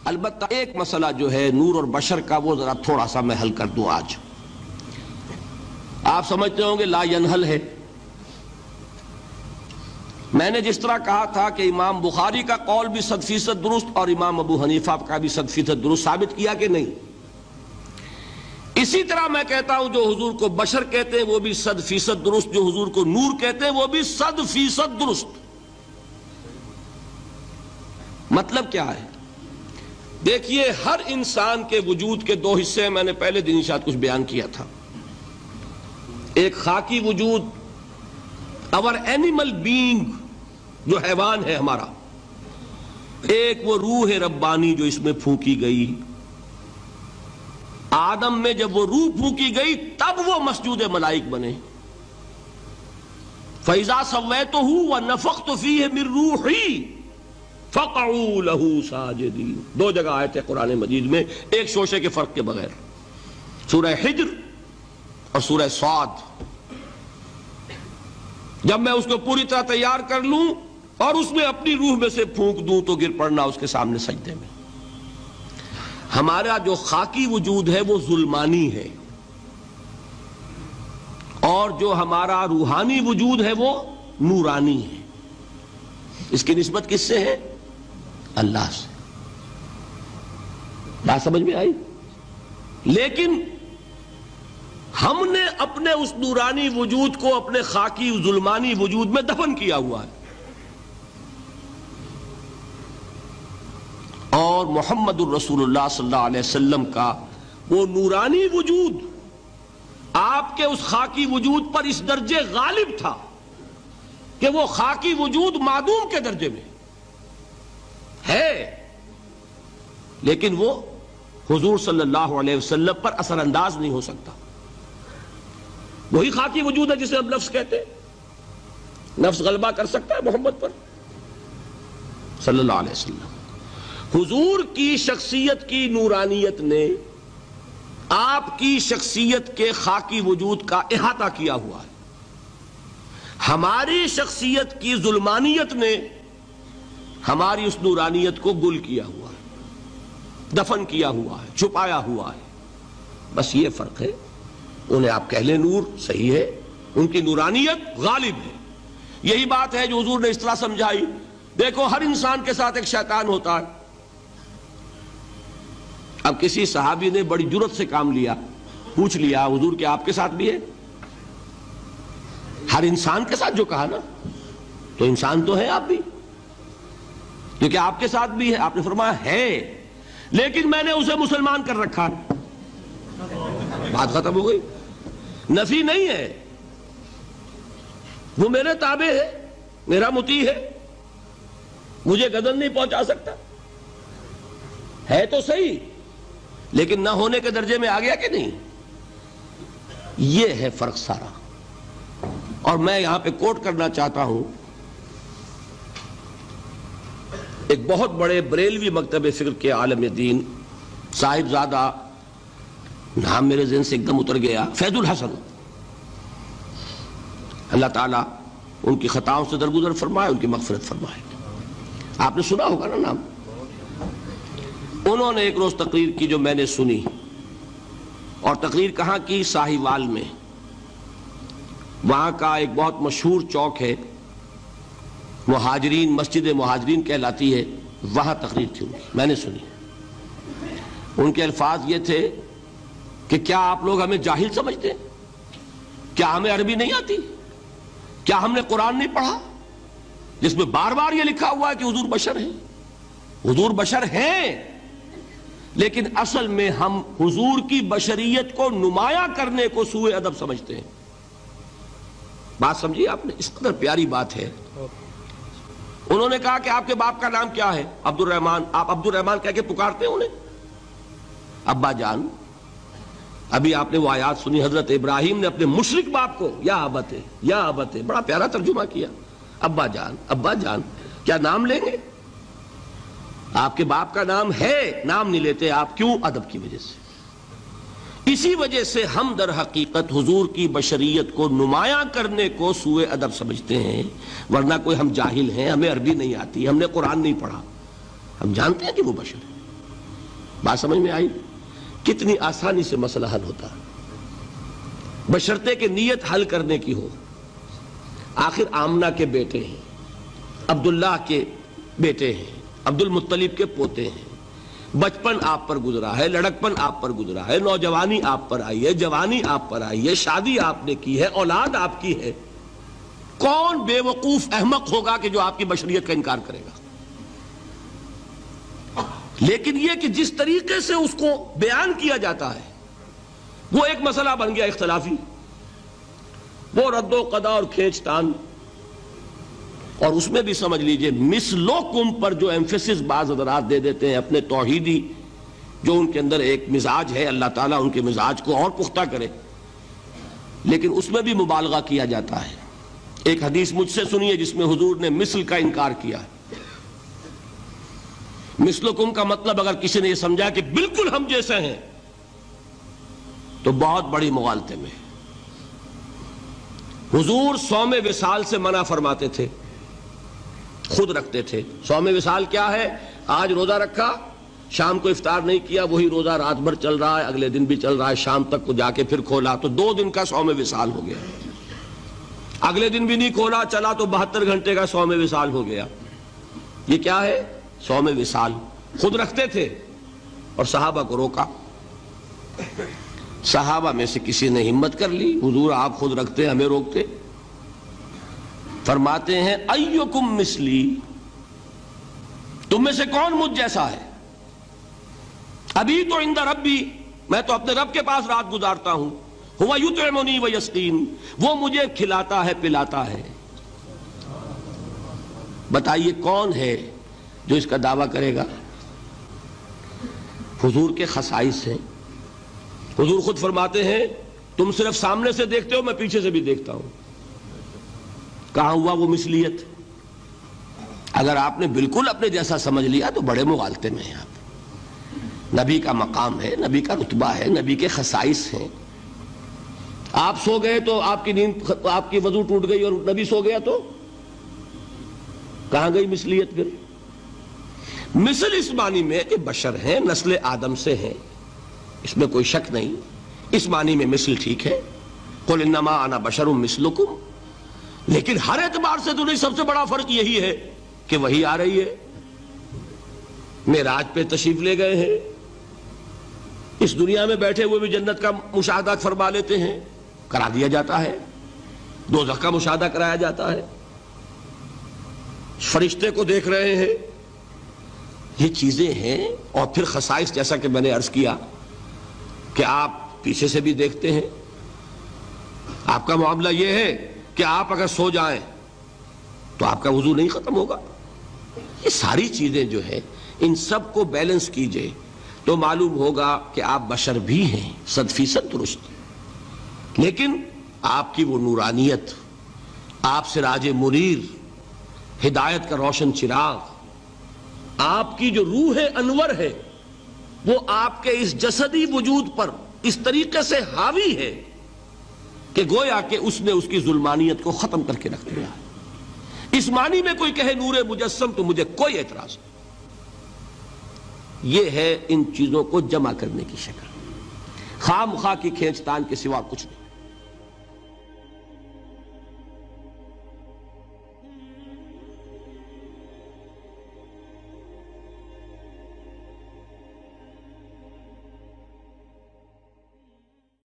البتہ ایک مسئلہ جو ہے نور اور بشر کا وہ ذرا تھوڑا سا میں حل کر دوں آج. آپ سمجھتے ہوں گے لا ینحل ہے. میں نے جس طرح کہا تھا کہ امام بخاری کا قول بھی 100% درست اور امام ابو حنیفہ کا بھی 100% درست ثابت کیا کہ نہیں. اسی طرح میں کہتا ہوں جو حضور کو بشر کہتے ہیں وہ بھی 100% درست، جو حضور کو نور کہتے ہیں وہ بھی 100% درست. مطلب کیا ہے؟ دیکھیے ہر انسان کے وجود کے دو حصے ہیں. میں نے پہلے دن شاید کچھ بیان کیا تھا. ایک خاکی وجود، اور اینیمل بینگ جو حیوان ہے ہمارا. ایک وہ روح ربانی جو اس میں پھونکی گئی. آدم میں جب وہ روح پھونکی گئی تب وہ مسجود ملائک بنے. فَإِذَا سَوَّيْتُهُ وَنَفَخْتُ فِيهِ مِن رُوحِي فَقَعُوا لَهُ سَاجِدِينَ. دو جگہ آیت ہے قرآن مجید میں ایک شوشے کے فرق کے بغیر، سورہ حجر اور سورہ صاد. جب میں اس کو پوری طرح تیار کر لوں اور اس میں اپنی روح میں سے پھونک دوں تو گر پڑنا اس کے سامنے سجدے میں. ہمارا جو خاکی وجود ہے وہ ظلمانی ہے، اور جو ہمارا روحانی وجود ہے وہ نورانی ہے. اس کی نسبت کس سے ہے؟ اللہ سے. بات سمجھ میں آئی؟ لیکن ہم نے اپنے اس نورانی وجود کو اپنے خاکی ظلمانی وجود میں دفن کیا ہوا ہے. اور محمد الرسول اللہ صلی اللہ علیہ وسلم کا وہ نورانی وجود آپ کے اس خاکی وجود پر اس درجے غالب تھا کہ وہ خاکی وجود معدوم کے درجے میں ہے، لیکن وہ حضور صلی اللہ علیہ وسلم پر اثر انداز نہیں ہو سکتا. وہی خاکی وجود ہے جسے ہم نفس کہتے ہیں. نفس غلبہ کر سکتا ہے محمد پر صلی اللہ علیہ وسلم. حضور کی شخصیت کی نورانیت نے آپ کی شخصیت کے خاکی وجود کا احاطہ کیا ہوا ہے. ہماری شخصیت کی ظلمانیت نے ہماری اس نورانیت کو گل کیا ہوا ہے، دفن کیا ہوا ہے، چھپایا ہوا ہے. بس یہ فرق ہے. انہیں آپ کہہ لیں نور، صحیح ہے، ان کی نورانیت غالب ہے. یہی بات ہے جو حضور نے اس طرح سمجھائی. دیکھو ہر انسان کے ساتھ ایک شیطان ہوتا ہے. اب کسی صحابی نے بڑی جرت سے کام لیا، پوچھ لیا حضور کہ آپ کے ساتھ بھی ہے؟ ہر انسان کے ساتھ جو کہا نا، تو انسان تو ہے آپ بھی، کیونکہ آپ کے ساتھ بھی ہے. آپ نے فرمایا ہے، لیکن میں نے اسے مسلمان کر رکھا. بات ختم ہو گئی. نفی نہیں ہے، وہ میرے تابع ہے، میرا مطیع ہے، مجھے گدن نہیں پہنچا سکتا. ہے تو صحیح، لیکن نہ ہونے کے درجے میں آ گیا کہ نہیں. یہ ہے فرق سارا. اور میں یہاں پہ کوٹ کرنا چاہتا ہوں ایک بہت بڑے بریلوی مکتب فکر کے عالم دین، صاحبزادہ، نام میرے ذہن سے ایک دم اتر گیا، فیض الحسن. اللہ تعالیٰ ان کی خطاؤں سے درگزر فرمائے، ان کی مغفرت فرمائے. آپ نے سنا ہوگا نا نام. انہوں نے ایک روز تقریر کی جو میں نے سنی، اور تقریر کہاں کی؟ ساہیوال میں. وہاں کا ایک بہت مشہور چوک ہے، مہاجرین، مسجد مہاجرین کہلاتی ہے، وہاں تقریر تھی ان کی، میں نے سنی. ان کے الفاظ یہ تھے کہ کیا آپ لوگ ہمیں جاہل سمجھتے ہیں؟ کیا ہمیں عربی نہیں آتی؟ کیا ہم نے قرآن نہیں پڑھا جس میں بار بار یہ لکھا ہوا ہے کہ حضور بشر ہیں؟ حضور بشر ہیں، لیکن اصل میں ہم حضور کی بشریت کو نمایاں کرنے کو سوء ادب سمجھتے ہیں. بات سمجھیے آپ نے، اس قدر پیاری بات ہے. انہوں نے کہا کہ آپ کے باپ کا نام کیا ہے؟ عبد الرحمن. آپ عبد الرحمن کہہ کے پکارتے ہیں انہیں؟ ابا جان. ابھی آپ نے وہ آیات سنی، حضرت ابراہیم نے اپنے مشرک باپ کو یا ابت ہے، یا ابت ہے، بڑا پیارا ترجمہ کیا. ابا جان، ابا جان. کیا نام لیں گے؟ آپ کے باپ کا نام ہے، نام نہیں لیتے آپ. کیوں؟ ادب کی وجہ سے. اسی وجہ سے ہم در حقیقت حضور کی بشریت کو نمایاں کرنے کو سوء ادب سمجھتے ہیں، ورنہ کوئی ہم جاہل ہیں، ہمیں عربی نہیں آتی، ہم نے قرآن نہیں پڑھا، ہم جانتے ہیں کہ وہ بشر ہے. بات سمجھ میں آئی؟ کتنی آسانی سے مسئلہ حل ہوتا ہے بشرطے کہ نیت حل کرنے کی ہو۔ آخر آمنہ کے بیٹے ہیں، عبداللہ کے بیٹے ہیں، عبد المطلب کے پوتے ہیں، بچپن آپ پر گزرا ہے، لڑکپن آپ پر گزرا ہے، نوجوانی آپ پر آئی ہے، جوانی آپ پر آئی ہے، شادی آپ نے کی ہے، اولاد آپ کی ہے۔ کون بے وقوف احمق ہوگا کہ جو آپ کی بشریت کا انکار کرے گا؟ لیکن یہ کہ جس طریقے سے اس کو بیان کیا جاتا ہے وہ ایک مسئلہ بن گیا اختلافی، وہ رد و قضا اور کھینچ تان، اور اس میں بھی سمجھ لیجئے مثلکم پر جو ایمفیسس بعض حضرات دے دیتے ہیں اپنے توحیدی جو ان کے اندر ایک مزاج ہے، اللہ تعالیٰ ان کے مزاج کو اور پختہ کرے، لیکن اس میں بھی مبالغہ کیا جاتا ہے۔ ایک حدیث مجھ سے سنیے جس میں حضور نے مثل کا انکار کیا ہے۔ مثلکم کا مطلب اگر کسی نے یہ سمجھا کہ بالکل ہم جیسے ہیں تو بہت بڑی مغالطے میں۔ حضور صوم وصال سے منع فرماتے تھے، خود رکھتے تھے۔ صوم وصال کیا ہے؟ آج روزہ رکھا، شام کو افطار نہیں کیا، وہی روزہ رات بھر چل رہا ہے، اگلے دن بھی چل رہا ہے، شام تک کو جا کے پھر کھولا تو 2 دن کا صوم وصال ہو گیا۔ اگلے دن بھی نہیں کھولا، چلا تو 72 گھنٹے کا صوم وصال ہو گیا۔ یہ کیا ہے؟ صوم وصال۔ خود رکھتے تھے اور صحابہ کو روکا۔ صحابہ میں سے کسی نے ہمت کر لی، حضور آپ خود رکھتے ہمیں روکتے۔ فرماتے ہیں ایکم مثلی، تم میں سے کون مجھ جیسا ہے؟ ابھی تو عند ربی، میں تو اپنے رب کے پاس رات گزارتا ہوں، ہوا یطعمنی ویسقین، وہ مجھے کھلاتا ہے پلاتا ہے۔ بتائیے کون ہے جو اس کا دعویٰ کرے گا؟ حضور کے خصائص ہیں۔ حضور خود فرماتے ہیں تم صرف سامنے سے دیکھتے ہو، میں پیچھے سے بھی دیکھتا ہوں۔ کہاں ہوا وہ مثلیت؟ اگر آپ نے بالکل اپنے جیسا سمجھ لیا تو بڑے مغالطے میں ہیں آپ۔ نبی کا مقام ہے، نبی کا رتبہ ہے، نبی کے خصائص ہیں۔ آپ سو گئے تو آپ کی نیند، آپ کی وضو ٹوٹ گئی اور نبی سو گیا تو کہاں گئی مثلیت پھر؟ مثل اس معنی میں کہ بشر ہیں، نسل آدم سے ہیں، اس میں کوئی شک نہیں، اس معنی میں مثل ٹھیک ہے، قل انما انا بشر مثلکم، لیکن ہر اعتبار سے تو نہیں۔ سب سے بڑا فرق یہی ہے کہ وہی آ رہی ہے، معراج پہ تشریف لے گئے ہیں، اس دنیا میں بیٹھے ہوئے بھی جنت کا مشاہدہ فرما لیتے ہیں، کرا دیا جاتا ہے، دوزخ کا مشاہدہ کرایا جاتا ہے، فرشتے کو دیکھ رہے ہیں۔ یہ چیزیں ہیں، اور پھر خصائص جیسا کہ میں نے عرض کیا کہ آپ پیچھے سے بھی دیکھتے ہیں۔ آپ کا معاملہ یہ ہے کہ آپ اگر سو جائیں تو آپ کا وضو نہیں ختم ہوگا۔ یہ ساری چیزیں جو ہے ان سب کو بیلنس کیجئے تو معلوم ہوگا کہ آپ بشر بھی ہیں، 100% درست، لیکن آپ کی وہ نورانیت، آپ سراج منیر، ہدایت کا روشن چراغ، آپ کی جو روح انور ہے وہ آپ کے اس جسدی وجود پر اس طریقے سے حاوی ہے کہ گویا کہ اس نے اس کی ظلمانیت کو ختم کر کے رکھ دیا۔ اس معنی میں کوئی کہے نور مجسم تو مجھے کوئی اعتراض نہیں۔ یہ ہے ان چیزوں کو جمع کرنے کی شکل، خواہ مخواہ کی کھینچ تان کے سوا کچھ نہیں۔